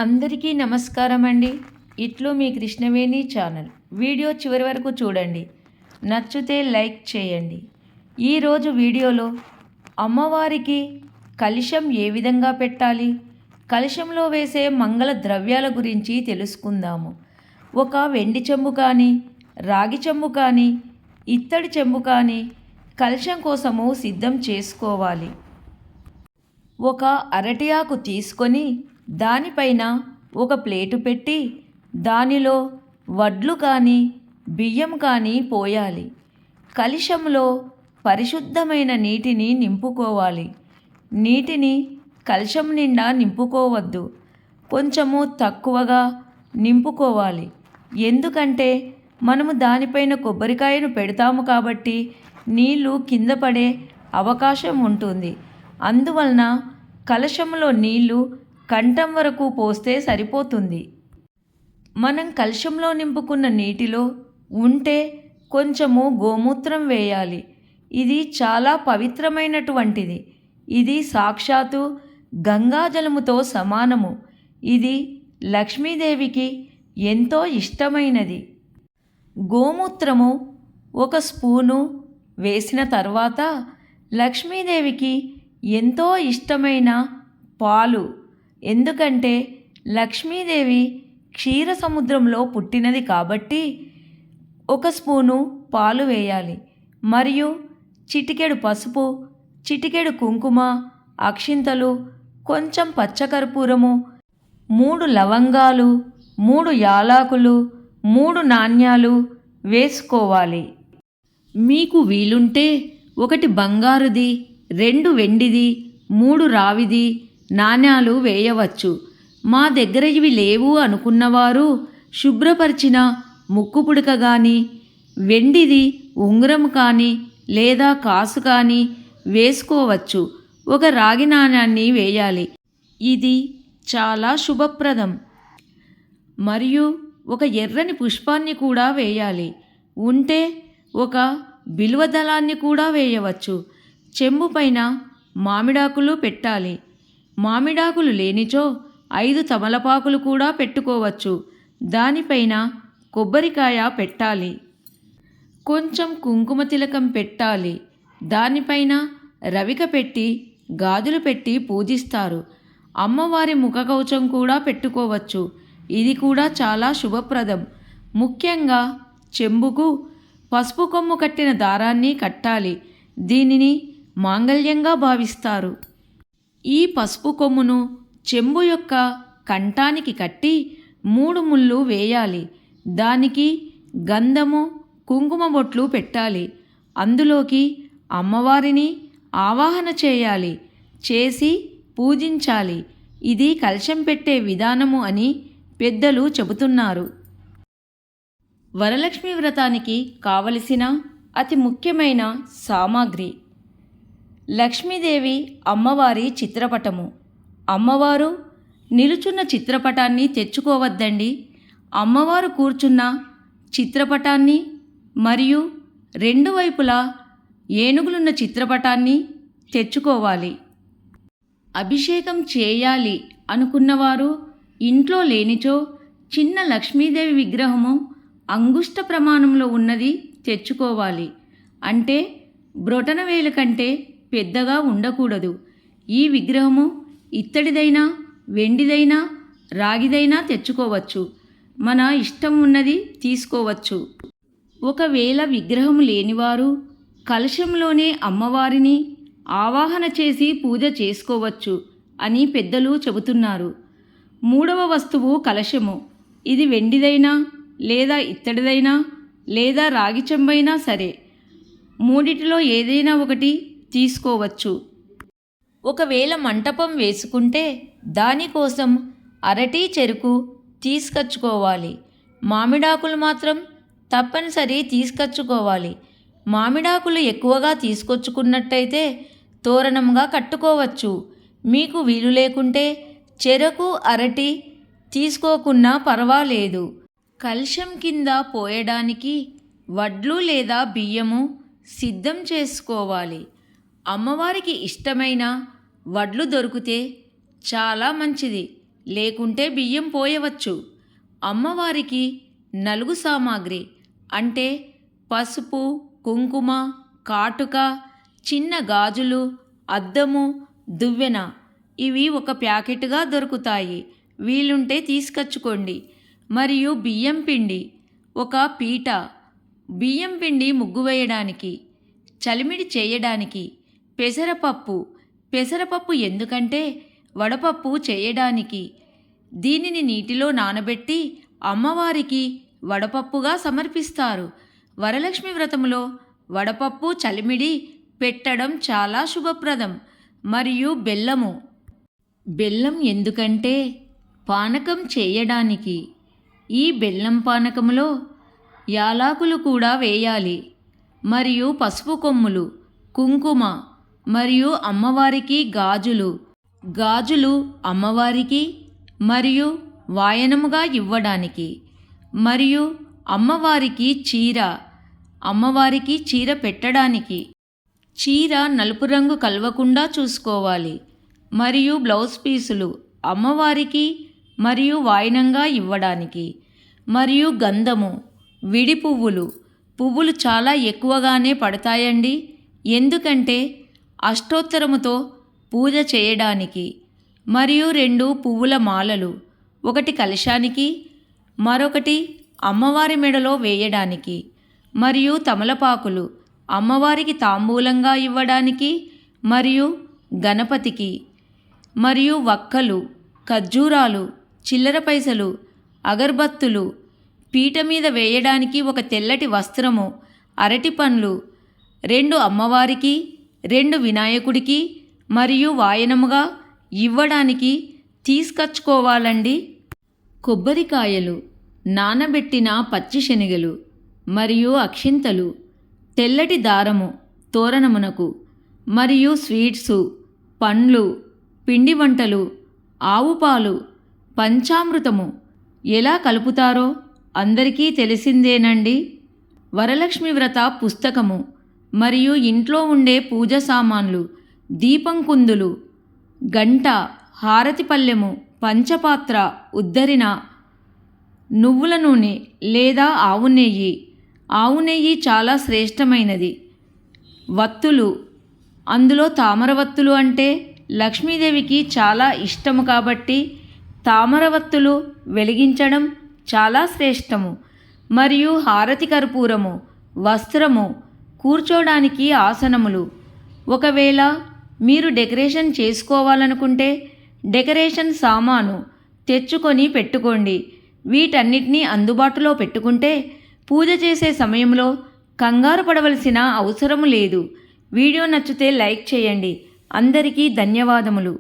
అందరికీ నమస్కారం అండి. ఇట్లు మీ కృష్ణవేణి ఛానల్. వీడియో చివరి వరకు చూడండి. నచ్చితే లైక్ చేయండి. ఈరోజు వీడియోలో అమ్మవారికి కలశం ఏ విధంగా పెట్టాలి, కలశంలో వేసే మంగళ ద్రవ్యాల గురించి తెలుసుకుందాము. ఒక వెండి చెంబు కానీ, రాగి చెంబు కానీ, ఇత్తడి చెంబు కానీ కలశం కోసము సిద్ధం చేసుకోవాలి. ఒక అరటి ఆకు తీసుకొని దానిపైన ఒక ప్లేటు పెట్టి దానిలో వడ్లు కానీ బియ్యం కానీ పోయాలి. కలశంలో పరిశుద్ధమైన నీటిని నింపుకోవాలి. నీటిని కలశం నిండా నింపుకోవద్దు, కొంచెము తక్కువగా నింపుకోవాలి. ఎందుకంటే మనము దానిపైన కొబ్బరికాయను పెడతాము కాబట్టి నీళ్లు కింద పడే అవకాశం ఉంటుంది. అందువలన కలశంలో నీళ్లు కంఠం వరకు పోస్తే సరిపోతుంది. మనం కలశంలో నింపుకున్న నీటిలో ఉంటే కొంచెము గోమూత్రం వేయాలి. ఇది చాలా పవిత్రమైనటువంటిది. ఇది సాక్షాత్తు గంగాజలముతో సమానము. ఇది లక్ష్మీదేవికి ఎంతో ఇష్టమైనది. గోమూత్రము ఒక స్పూను వేసిన తర్వాత లక్ష్మీదేవికి ఎంతో ఇష్టమైన పాలు, ఎందుకంటే లక్ష్మీదేవి క్షీర సముద్రంలో పుట్టినది కాబట్టి ఒక స్పూను పాలు వేయాలి. మరియు చిటికెడు పసుపు, చిటికెడు కుంకుమ, అక్షింతలు, కొంచెం పచ్చకర్పూరము, 3 లవంగాలు, 3 యాలకులు, 3 నాణ్యాలు వేసుకోవాలి. మీకు వీలుంటే 1 బంగారుది, 2 వెండిది, 3 రావిది నాణ్యాలు వేయవచ్చు. మా దగ్గర ఇవి లేవు అనుకున్నవారు శుభ్రపరిచిన ముక్కు పుడక కానీ, వెండిది ఉంగరం కానీ లేదా కాసు కానీ వేసుకోవచ్చు. ఒక రాగి నాణ్యాన్ని వేయాలి. ఇది చాలా శుభప్రదం. మరియు ఒక ఎర్రని పుష్పాన్ని కూడా వేయాలి. ఉంటే ఒక బిల్వ దళాన్ని కూడా వేయవచ్చు. చెంబు పైన మామిడాకులు పెట్టాలి. మామిడాకులు లేనిచో 5 తమలపాకులు కూడా పెట్టుకోవచ్చు. దానిపైన కొబ్బరికాయ పెట్టాలి. కొంచెం కుంకుమ తిలకం పెట్టాలి. దానిపైన రవిక పెట్టి గాజులు పెట్టి పూజిస్తారు. అమ్మవారి ముఖకవచం కూడా పెట్టుకోవచ్చు. ఇది కూడా చాలా శుభప్రదం. ముఖ్యంగా చెంబుకు పసుపు కొమ్ము కట్టిన దారాన్ని కట్టాలి. దీనిని మాంగళ్యంగా భావిస్తారు. ఈ పసుపు కొమ్మును చెంబు యొక్క కంఠానికి కట్టి 3 ముళ్ళు వేయాలి. దానికి గంధము, కుంకుమ బొట్లు పెట్టాలి. అందులోకి అమ్మవారిని ఆవాహన చేయాలి. చేసి పూజించాలి. ఇది కలశం పెట్టే విధానము అని పెద్దలు చెబుతున్నారు. వరలక్ష్మి వ్రతానికి కావలసిన అతి ముఖ్యమైన సామాగ్రి: లక్ష్మీదేవి అమ్మవారి చిత్రపటము. అమ్మవారు నిలుచున్న చిత్రపటాన్ని తెచ్చుకోవద్దండి. అమ్మవారు కూర్చున్న చిత్రపటాన్ని మరియు 2 వైపులా ఏనుగులున్న చిత్రపటాన్ని తెచ్చుకోవాలి. అభిషేకం చేయాలి అనుకున్నవారు ఇంట్లో లేనిచో చిన్న లక్ష్మీదేవి విగ్రహము అంగుష్ట ప్రమాణంలో ఉన్నది తెచ్చుకోవాలి. అంటే బ్రొటనవేలు కంటే పెద్దగా ఉండకూడదు. ఈ విగ్రహము ఇత్తడిదైనా, వెండిదైనా, రాగిదైనా తెచ్చుకోవచ్చు. మన ఇష్టం ఉన్నది తీసుకోవచ్చు. ఒకవేళ విగ్రహం లేనివారు కలశంలోనే అమ్మవారిని ఆవాహన చేసి పూజ చేసుకోవచ్చు అని పెద్దలు చెబుతున్నారు. 3వ వస్తువు కలశము. ఇది వెండిదైనా లేదా ఇత్తడిదైనా లేదా రాగి చెంబైనా సరే, మూడిటిలో ఏదైనా ఒకటి తీసుకోవచ్చు. ఒకవేళ మంటపం వేసుకుంటే దానికోసం అరటి చెరుకు తీసుకొచ్చుకోవాలి. మామిడాకులు మాత్రం తప్పనిసరి తీసుకొచ్చుకోవాలి. మామిడాకులు ఎక్కువగా తీసుకొచ్చుకున్నట్టయితే తోరణంగా కట్టుకోవచ్చు. మీకు వీలు లేకుంటే చెరకు, అరటి తీసుకోకున్నా పర్వాలేదు. కలశం కింద పోయడానికి వడ్లు లేదా బియ్యము సిద్ధం చేసుకోవాలి. అమ్మవారికి ఇష్టమైన వడ్లు దొరికితే చాలా మంచిది. లేకుంటే బియ్యం పోయవచ్చు. అమ్మవారికి నలుగు సామాగ్రి అంటే పసుపు, కుంకుమ, కాటుక, చిన్న గాజులు, అద్దము, దువ్వెన ఇవి ఒక ప్యాకెట్గా దొరుకుతాయి. వీలుంటే తీసుకొచ్చుకోండి. మరియు బియ్యం పిండి ఒక పీట, బియ్యం పిండి ముగ్గు వేయడానికి, చలిమిడి చేయడానికి, పెసరపప్పు ఎందుకంటే వడపప్పు చేయడానికి. దీనిని నీటిలో నానబెట్టి అమ్మవారికి వడపప్పుగా సమర్పిస్తారు. వరలక్ష్మి వ్రతంలో వడపప్పు చలిమిడి పెట్టడం చాలా శుభప్రదం. మరియు బెల్లం ఎందుకంటే పానకం చేయడానికి. ఈ బెల్లం పానకంలో యాలకులు కూడా వేయాలి. మరియు పసుపు కొమ్ములు, కుంకుమ మరియు అమ్మవారికి గాజులు అమ్మవారికి మరియు వాయనముగా ఇవ్వడానికి. మరియు అమ్మవారికి చీర పెట్టడానికి. చీర నలుపు రంగు కలవకుండా చూసుకోవాలి. మరియు బ్లౌజ్ పీసులు అమ్మవారికి మరియు వాయనంగా ఇవ్వడానికి. మరియు గంధము, విడి పువ్వులు చాలా ఎక్కువగానే పడతాయండి. ఎందుకంటే అష్టోత్తరముతో పూజ చేయడానికి. మరియు 2 పువ్వుల మాలలు, ఒకటి కలశానికి, మరొకటి అమ్మవారి మెడలో వేయడానికి. మరియు తమలపాకులు అమ్మవారికి తాంబూలంగా ఇవ్వడానికి మరియు గణపతికి. మరియు వక్కలు, ఖర్జూరాలు, చిల్లర పైసలు, అగర్బత్తులు, పీట మీద వేయడానికి ఒక తెల్లటి వస్త్రము, అరటి పండ్లు 2 అమ్మవారికి, 2 వినాయకుడికి మరియు వాయనముగా ఇవ్వడానికి తీసుకొచ్చుకోవాలండి. కొబ్బరికాయలు, నానబెట్టిన పచ్చి శనగలు మరియు అక్షింతలు, తెల్లటి దారము తోరణమునకు, మరియు స్వీట్సు, పండ్లు, పిండి వంటలు, ఆవు పాలు, పంచామృతము ఎలా కలుపుతారో అందరికీ తెలిసిందేనండి. వరలక్ష్మి వ్రత పుస్తకము మరియు ఇంట్లో ఉండే పూజ సామాన్లు, దీపం కుందులు, గంట, హారతి పల్లెము, పంచపాత్ర, ఉద్దరిన, నువ్వుల నూనె లేదా ఆవు నెయ్యి చాలా శ్రేష్టమైనది. వత్తులు, అందులో తామర వత్తులు అంటే లక్ష్మీదేవికి చాలా ఇష్టము కాబట్టి తామర వత్తులు వెలిగించడం చాలా శ్రేష్టము. మరియు హారతి కర్పూరము, వస్త్రము, కూర్చోడానికి ఆసనములు. ఒకవేళ మీరు డెకరేషన్ చేసుకోవాలనుకుంటే డెకరేషన్ సామాను తెచ్చుకొని పెట్టుకోండి. వీటన్నిటినీ అందుబాటులో పెట్టుకుంటే పూజ చేసే సమయంలో కంగారు పడవలసిన అవసరం లేదు. వీడియో నచ్చితే లైక్ చేయండి. అందరికీ ధన్యవాదములు.